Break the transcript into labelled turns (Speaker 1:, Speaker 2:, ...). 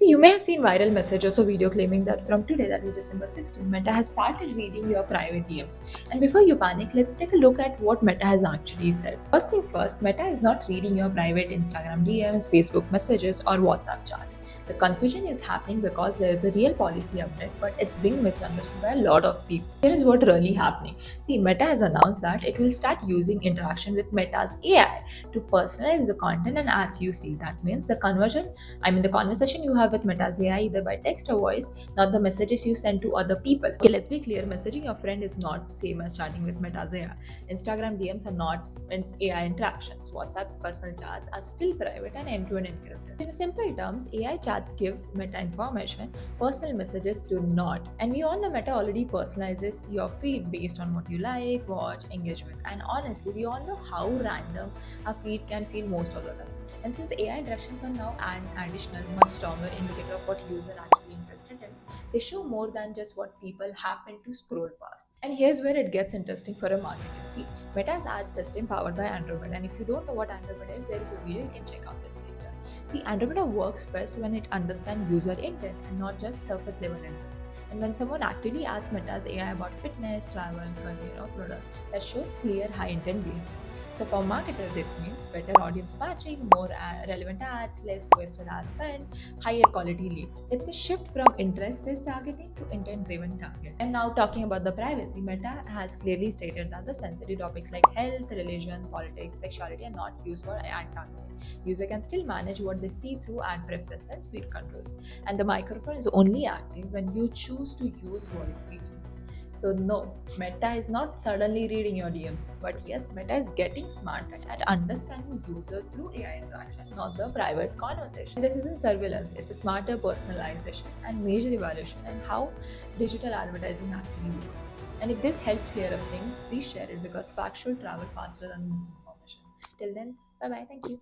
Speaker 1: See, you may have seen viral messages or video claiming that from today, that is December 16, Meta has started reading your private DMs. And before you panic, let's take a look at what Meta has actually said. First thing first, Meta is not reading your private Instagram DMs, Facebook messages, or WhatsApp chats. The confusion is happening because there is a real policy update, but it's being misunderstood by a lot of people. Here is what really happening. See, Meta has announced that it will start using interaction with Meta's AI to personalize the content and ads you see. That means the conversation you have with Meta's AI either by text or voice, not the messages you send to other people. Okay, let's be clear. Messaging your friend is not same as chatting with Meta's AI. Instagram DMs are not AI interactions. WhatsApp personal chats are still private and end-to-end encrypted. In simple terms, AI chat gives Meta information, personal messages do not. And we all know Meta already personalizes your feed based on what you like, watch, engage with. And honestly, we all know how random our feed can feel most of the time. And since AI interactions are now an additional, much stronger indicator of what user actually interested in, they show more than just what people happen to scroll past. And here's where it gets interesting for a marketer. See, Meta's ad system powered by Andromeda. And if you don't know what Andromeda is, there is a video you can check out this later. See, Andromeda works best when it understands user intent and not just surface level interest. And when someone actively asks Meta's AI about fitness, travel, career, or product, that shows clear high intent behavior. So for marketers, this means better audience matching, more relevant ads, less wasted ad spend, higher quality lead. It's a shift from interest-based targeting to intent-driven targeting. And now talking about the privacy, Meta has clearly stated that the sensitive topics like health, religion, politics, sexuality are not used for ad targeting. User can still manage what they see through ad preferences and speed controls. And the microphone is only active when you choose to use voice feature. So no, Meta is not suddenly reading your DMs, but yes, Meta is getting smarter at understanding user through AI interaction, not the private conversation. This isn't surveillance, it's a smarter personalization and major evaluation and how digital advertising actually works. And if this helped clear up things, please share it because facts should travel faster than misinformation. Till then, bye bye, thank you.